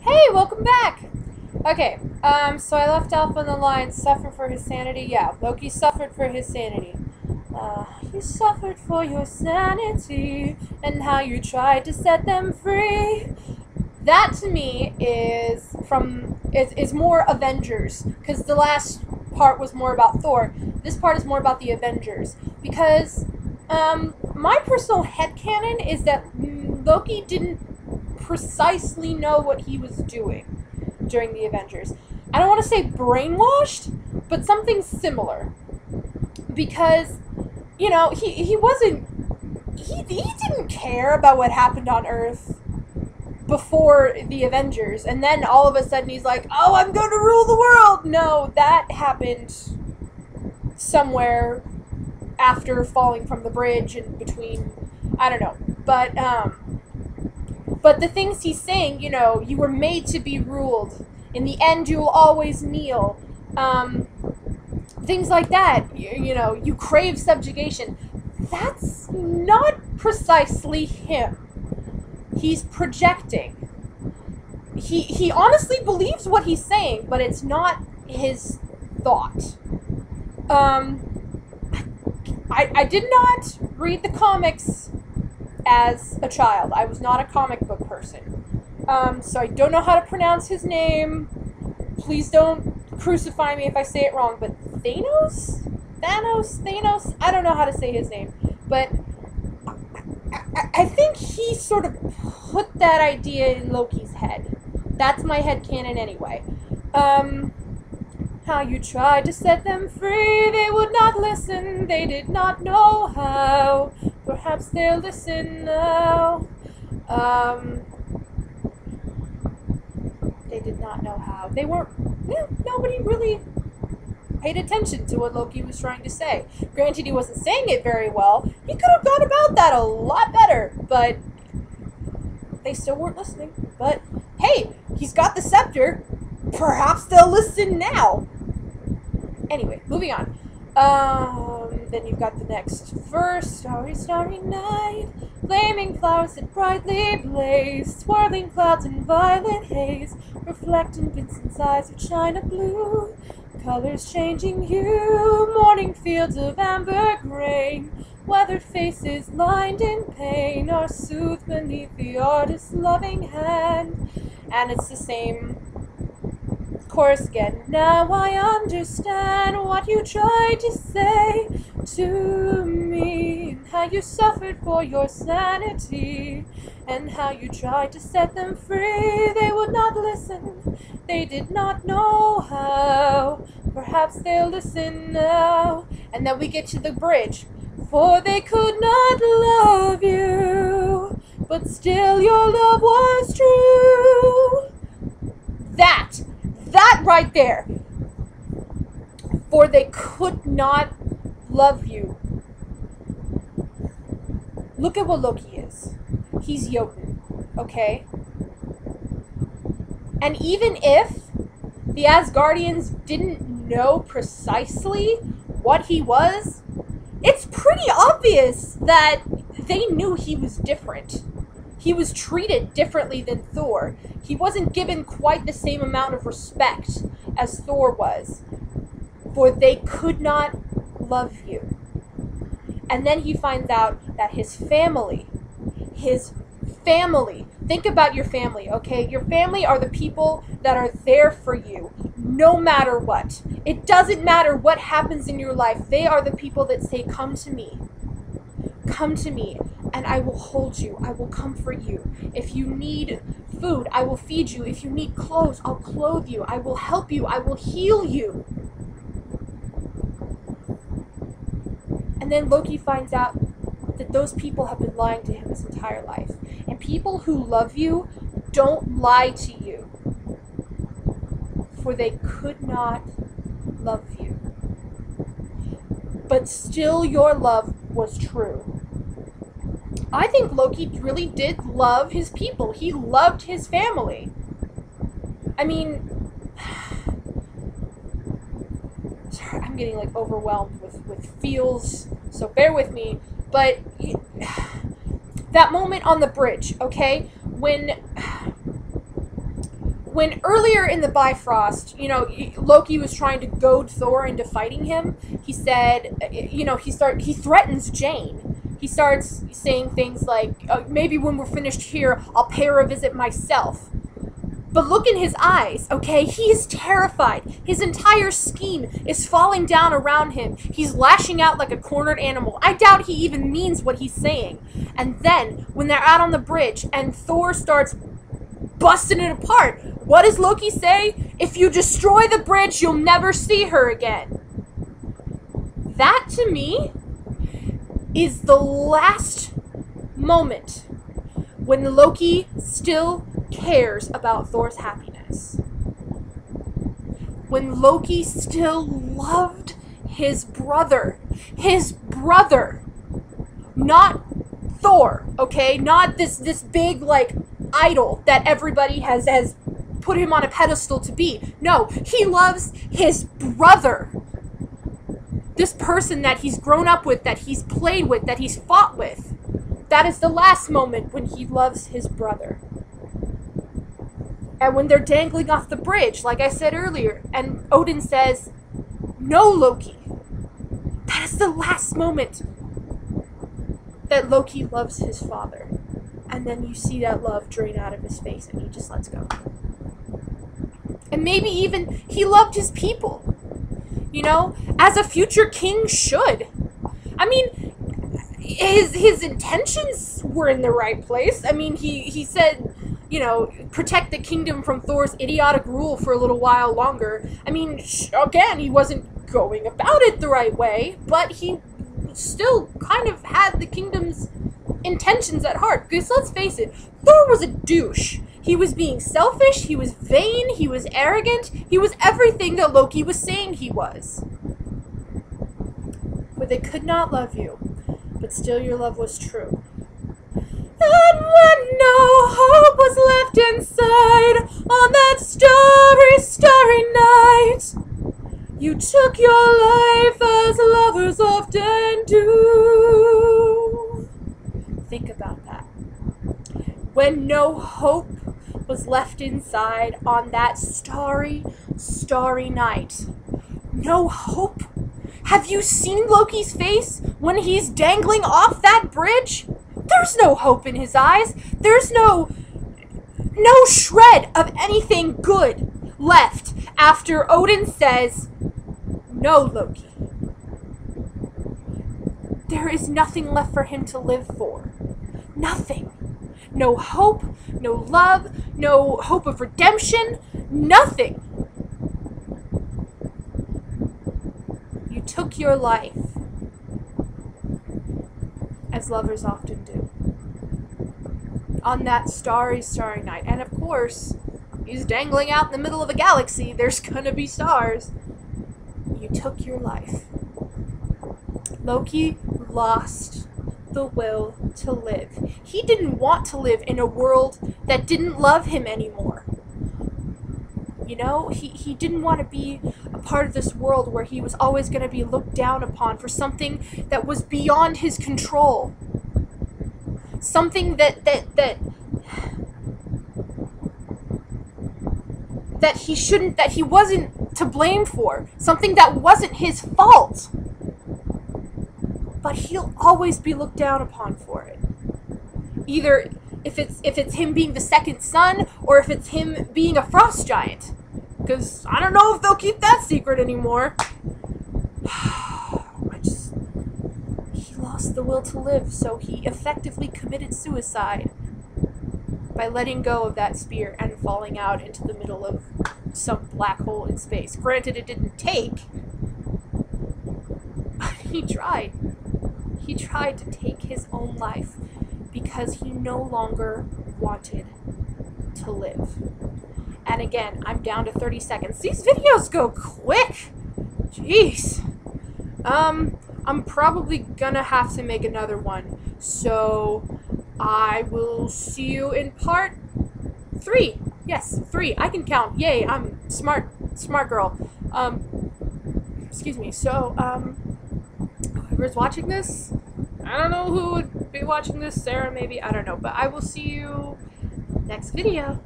Hey, welcome back! Okay, so I left off on the line, suffer for his sanity. Yeah, Loki suffered for his sanity. You suffered for your sanity, and how you tried to set them free. That, to me, is more Avengers, because the last part was more about Thor. This part is more about the Avengers, because, my personal headcanon is that Loki didn't precisely know what he was doing during the Avengers. I don't want to say brainwashed, but something similar. Because, you know, he didn't care about what happened on Earth before the Avengers, and then all of a sudden he's like, oh, I'm going to rule the world! No, that happened somewhere after falling from the bridge and between, I don't know, but the things he's saying, you know, you were made to be ruled. In the end, you will always kneel. Things like that. You know, you crave subjugation. That's not precisely him. He's projecting. He honestly believes what he's saying, but it's not his thought. I did not read the comics as a child. I was not a comic book person. So I don't know how to pronounce his name. Please don't crucify me if I say it wrong, but Thanos? I don't know how to say his name. But I think he sort of put that idea in Loki's head. That's my headcanon anyway. How you tried to set them free, they would not listen, they did not know how. Perhaps they'll listen now. They did not know how. They weren't, nobody really paid attention to what Loki was trying to say. Granted, he wasn't saying it very well. He could have gone about that a lot better, but they still weren't listening. But, hey, he's got the scepter. Perhaps they'll listen now. Anyway, moving on. Then you've got the next verse. Starry, starry night, flaming flowers that brightly blaze, swirling clouds in violet haze, reflect in Vincent's eyes of china blue, colors changing hue, morning fields of amber grain, weathered faces lined in pain are soothed beneath the artist's loving hand. And it's the same chorus again. Now I understand what you tried to say to me, and how you suffered for your sanity, and how you tried to set them free. They would not listen, they did not know how. Perhaps they'll listen now. And then we get to the bridge. For they could not love you, but still your love was true. That right there. For they could not love you. Look at what Loki is. He's Jotun, okay? And even if the Asgardians didn't know precisely what he was, it's pretty obvious that they knew he was different. He was treated differently than Thor. He wasn't given quite the same amount of respect as Thor was. For they could not love you. And then he finds out that his family, think about your family, okay? Your family are the people that are there for you, no matter what. It doesn't matter what happens in your life. They are the people that say, come to me. Come to me, and I will hold you. I will comfort you. If you need food, I will feed you. If you need clothes, I'll clothe you. I will help you. I will heal you. And then Loki finds out that those people have been lying to him his entire life. And people who love you don't lie to you. For they could not love you. But still your love was true. I think Loki really did love his people. He loved his family. I mean, sorry, I'm getting like overwhelmed with feels, so bear with me. But that moment on the bridge, okay, when when earlier in the Bifrost, you know, Loki was trying to goad Thor into fighting him, he said, you know, he threatens Jane. He starts saying things like, maybe when we're finished here, I'll pay her a visit myself. But look in his eyes, okay? He is terrified. His entire scheme is falling down around him. He's lashing out like a cornered animal. I doubt he even means what he's saying. And then, when they're out on the bridge and Thor starts busting it apart, what does Loki say? If you destroy the bridge, you'll never see her again. That, to me, is the last moment when Loki still cares about Thor's happiness. When Loki still loved his brother. His brother. Not Thor, okay? Not this big, like, idol that everybody has put him on a pedestal to be. No, he loves his brother. This person that he's grown up with, that he's played with, that he's fought with. That is the last moment when he loves his brother. And when they're dangling off the bridge, like I said earlier, and Odin says, "No, Loki." That is the last moment that Loki loves his father. And then you see that love drain out of his face and he just lets go. And maybe even he loved his people. You know, as a future king should. I mean, his intentions were in the right place. I mean, he said, you know, protect the kingdom from Thor's idiotic rule for a little while longer. I mean, again, he wasn't going about it the right way, but he still kind of had the kingdom's intentions at heart. Because let's face it, Thor was a douche. He was being selfish, he was vain, he was arrogant, he was everything that Loki was saying he was. For they could not love you, but still your love was true. And when no hope was left inside on that starry, starry night, you took your life as lovers often do. Think about that. When no hope was left inside on that starry, starry night. No hope? Have you seen Loki's face when he's dangling off that bridge? There's no hope in his eyes. There's no shred of anything good left after Odin says, "No, Loki." There is nothing left for him to live for. Nothing. No hope, no love, no hope of redemption, nothing. You took your life, as lovers often do, on that starry, starry night. And of course, he's dangling out in the middle of a galaxy. There's gonna be stars. You took your life. Loki lost the will to live. He didn't want to live in a world that didn't love him anymore. You know, he didn't want to be a part of this world where he was always going to be looked down upon for something that was beyond his control. Something that he wasn't to blame for. Something that wasn't his fault. But he'll always be looked down upon for it. Either if it's him being the second son, or if it's him being a frost giant. Because I don't know if they'll keep that secret anymore. He lost the will to live, so he effectively committed suicide by letting go of that spear and falling out into the middle of some black hole in space. Granted, it didn't take, but he tried. He tried to take his own life because he no longer wanted to live. And again, I'm down to 30 seconds. These videos go quick. Jeez. I'm probably gonna have to make another one. So I will see you in part 3. Yes, 3. I can count. Yay, I'm smart girl. Excuse me. So, whoever's watching this, I don't know who would be watching this. Sarah, maybe. I don't know. But I will see you next video.